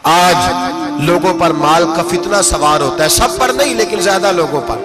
آج لوگوں پر مال کا فتنہ سوار ہوتا ہے، سب پر نہیں لیکن زیادہ لوگوں پر۔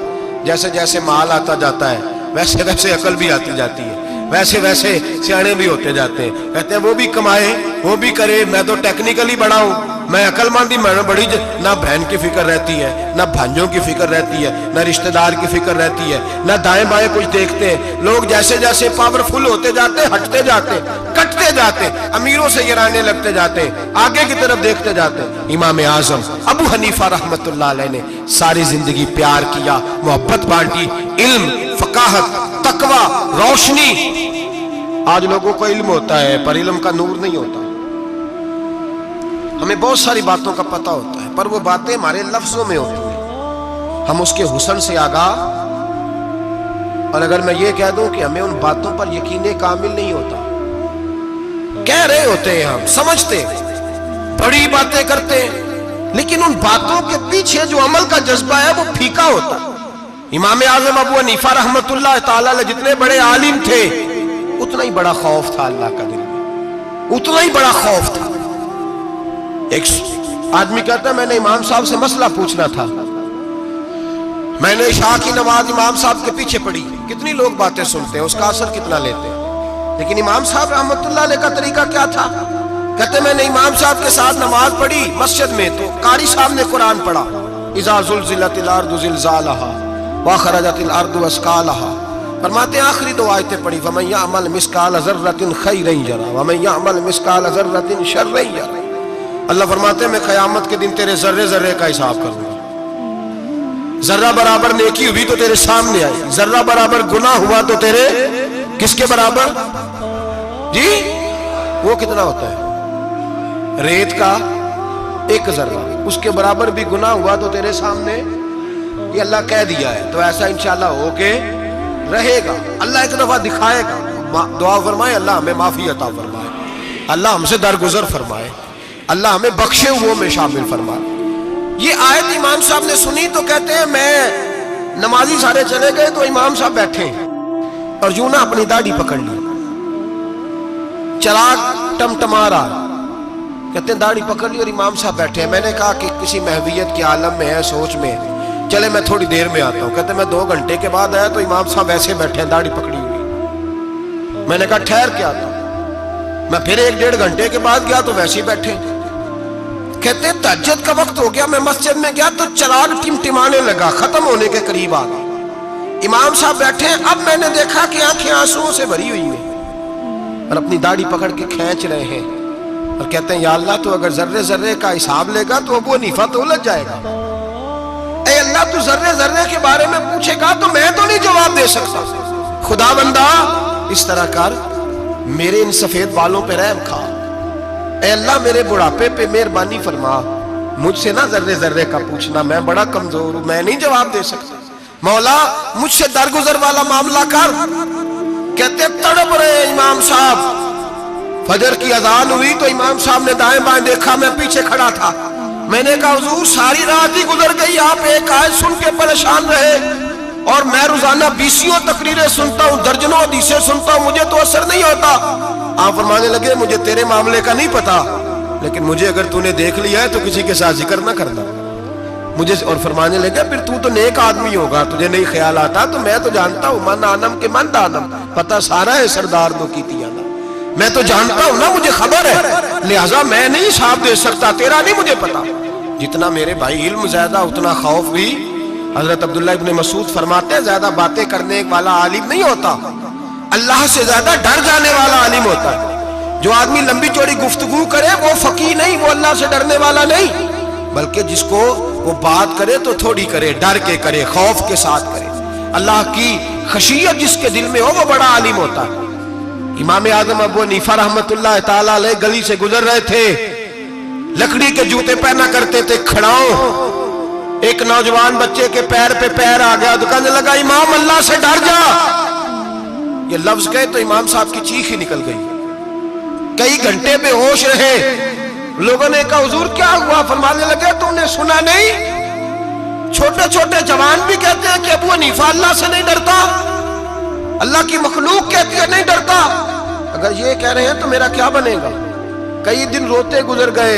جیسے جیسے مال آتا جاتا ہے ویسے ویسے عقل بھی آتی جاتی ہے، ویسے ویسے سیانے بھی ہوتے جاتے ہیں۔ کہتے ہیں وہ بھی کمائے وہ بھی کرے، میں تو ٹیکنیکلی بڑا ہوں، میں عقل مندی میں بڑی نہ بہن کی فکر رہتی ہے، نہ بھانجوں کی فکر رہتی ہے، نہ رشتہ دار کی فکر رہتی ہے، نہ دائیں بائیں کچھ دیکھتے ہیں۔ لوگ جیسے جیسے پاورفل ہوتے جاتے ہیں، ہٹتے جاتے ہیں، کٹتے جاتے ہیں، امیروں سے گرانے لگتے جاتے ہیں، آگے کی طرف دیکھتے جاتے ہیں۔ امام اعظم ابو حنیفہ رحمت اللہ علیہ نے ساری زندگی پیار کیا، محبت بانٹی، علم، فقاہت، تقوی، روشنی۔ آج لوگوں کو علم ہوتا ہے پر علم کا نور نہیں ہوتا۔ ہمیں بہت ساری باتوں کا پتہ ہوتا ہے پر وہ باتیں ہمارے لفظوں میں ہوتی ہیں، ہم اس کے حسن سے آگاہ۔ اور اگر میں یہ کہہ دوں کہ ہمیں ان باتوں پر یقین کامل نہیں ہوتا، کہہ رہے ہوتے ہیں، ہم سمجھتے بڑی باتیں کرتے ہیں لیکن ان باتوں کے پیچھے جو عمل کا جذبہ ہے وہ پھیکا ہوتا ہے۔ امام اعظم ابو حنیفہ رحمت اللہ تعالی علیہ جتنے بڑے عالم تھے اتنا ہی بڑا خوف تھا اللہ کا دل میں، اتنا ہی بڑا خوف تھا۔ ایک آدمی کہتا ہے میں نے امام صاحب سے مسئلہ پوچھنا تھا، میں نے عشاء کی نماز امام صاحب کے پیچھے پڑھی، کتنی لوگ باتیں سنتے ہیں، اس کا اثر کتنا لیتے ہیں، لیکن امام صاحب رحمت اللہ علیہ کا طریقہ کیا تھا؟ کہتے میں نے امام صاحب کے ساتھ نماز پڑھی مسجد میں تو قاری صاحب نے قرآن پڑھا، اذا زلزلت الارض زلزالہا واخرجت الارض اثقالہا، فرماتے ہیں آخری دو آیتیں پڑھی، فمن یعمل مثقال ذرۃ خیرا یرہ ومن یعمل مثقال ذرۃ شرا یرہ۔ اللہ فرماتے ہیں میں قیامت کے دن تیرے ذرے ذرے کا حساب کروں گا، ذرہ برابر نیکی ہوئی تو تیرے سامنے آئی، ذرہ برابر گناہ ہوا تو تیرے کس کے برابر؟ جی وہ کتنا ہوتا ہے؟ ریت کا ایک ذرہ، اس کے برابر بھی گناہ ہوا تو تیرے سامنے، یہ اللہ کہہ دیا ہے تو ایسا انشاءاللہ ہو کے رہے گا۔ اللہ ایک دفعہ دکھائے گا، دعا فرمائے اللہ ہمیں معافی عطا فرمائے، اللہ ہم سے درگزر فرمائے، اللہ ہمیں بخشے ہوئے میں شامل فرمائے۔ یہ آیت امام صاحب نے سنی تو کہتے ہیں میں نمازی سارے چلے گئے تو امام صاحب بیٹھے اور یوں نہ اپنی داڑھی پکڑ لی، چراغ ٹمٹما رہا، کہتے ہیں داڑھی پکڑ لی اور امام صاحب بیٹھے ہیں۔ میں نے کہا کہ کسی محویت کے عالم میں ہے، سوچ میں ہے، چلے میں تھوڑی دیر میں آتا ہوں۔ کہتے ہیں میں 2 گھنٹے کے بعد آیا تو امام صاحب ایسے بیٹھے ہیں داڑھی پکڑی ہوئی۔ میں نے کہا ٹھہر کے آتا ہوں، میں پھر 1-1.5 گھنٹے کے بعد گیا تو ویسے ہی بیٹھے۔ کہتے ہیں تہجد کا وقت ہو گیا، میں مسجد میں گیا تو چراغ ٹمٹمانے لگا، ختم ہونے کے قریب آ گیا، امام صاحب بیٹھے ہیں۔ اب میں نے دیکھا کہ آنکھیں آنسوؤں سے بھری ہوئی ہیں اور اپنی داڑھی پکڑ کے کھینچ رہے ہیں اور کہتے ہیں یا اللہ تو اگر ذرے ذرے کا حساب لے گا تو ابو حنیفہ تو الجھ جائے گا، اے اللہ تو ذرے ذرے کے بارے میں پوچھے گا تو میں تو نہیں جواب دے سکتا، خدا بندہ اس طرح کر، میرے ان سفید بالوں پہ رحم کھا، اے اللہ میرے بڑھاپے پہ مہربانی فرما، مجھ سے نہ ذرے ذرے کا پوچھنا، میں بڑا کمزور ہوں، میں نہیں جواب دے سکتا، مولا مجھ سے درگزر والا معاملہ کر۔ کہتے تڑپ رہے امام صاحب، فجر کی اذان ہوئی تو امام صاحب نے دائیں بائیں دیکھا، میں پیچھے کھڑا تھا، میں نے کہا حضور ساری رات ہی گزر گئی، آپ ایک آیت سن کے پریشان رہے اور میں روزانہ 20 تقریریں سنتا ہوں، درجنوں حدیثیں سنتا ہوں، مجھے تو اثر نہیں ہوتا۔ آپ فرمانے لگے مجھے تیرے معاملے کا نہیں پتا لیکن مجھے اگر تو نے دیکھ لیا ہے تو کسی کے ساتھ ذکر نہ کرنا مجھے، اور فرمانے لگے پھر تو نیک آدمی ہوگا، تجھے نہیں خیال آتا، تو میں تو جانتا ہوں من آنم کے من دانم، پتہ سارا ہے سردار دو کی تیانا، میں تو جانتا ہوں نا، مجھے خبر ہے، لہٰذا میں نہیں حساب دے سکتا، تیرا نہیں مجھے پتا۔ جتنا میرے بھائی علم زیادہ اتنا خوف بھی۔ حضرت عبداللہ ابن مسعود فرماتے ہیں زیادہ باتیں کرنے والا عالم نہیں ہوتا، اللہ سے زیادہ ڈر جانے والا عالم ہوتا ہے۔ جو آدمی لمبی چوڑی گفتگو کرے وہ فقیہ نہیں، وہ اللہ سے ڈرنے والا نہیں، بلکہ جس کو وہ بات کرے تو تھوڑی کرے، ڈر کے کرے، خوف کے ساتھ کرے، اللہ کی خشیت جس کے دل میں ہو وہ بڑا عالم ہوتا ہے۔ امام اعظم ابو حنیفہ رحمت اللہ تعالی علیہ گلی سے گزر رہے تھے، لکڑی کے جوتے پہنا کرتے تھے، کھڑاؤں، ایک نوجوان بچے کے پیر پہ پیر آ گیا تو کہنے لگا امام اللہ سے ڈر جا، یہ لفظ کہے تو امام صاحب کی چیخ ہی نکل گئی، کئی گھنٹے بے ہوش رہے۔ لوگوں نے کہا حضور کیا ہوا؟ فرمانے لگے تم نے سنا نہیں، چھوٹے چھوٹے جوان بھی کہتے ہیں کہ ابو حنیفہ اللہ سے نہیں ڈرتا، اللہ کی مخلوق کہتی ہے نہیں ڈرتا، اگر یہ کہہ رہے ہیں تو میرا کیا بنے گا؟ کئی دن روتے گزر گئے،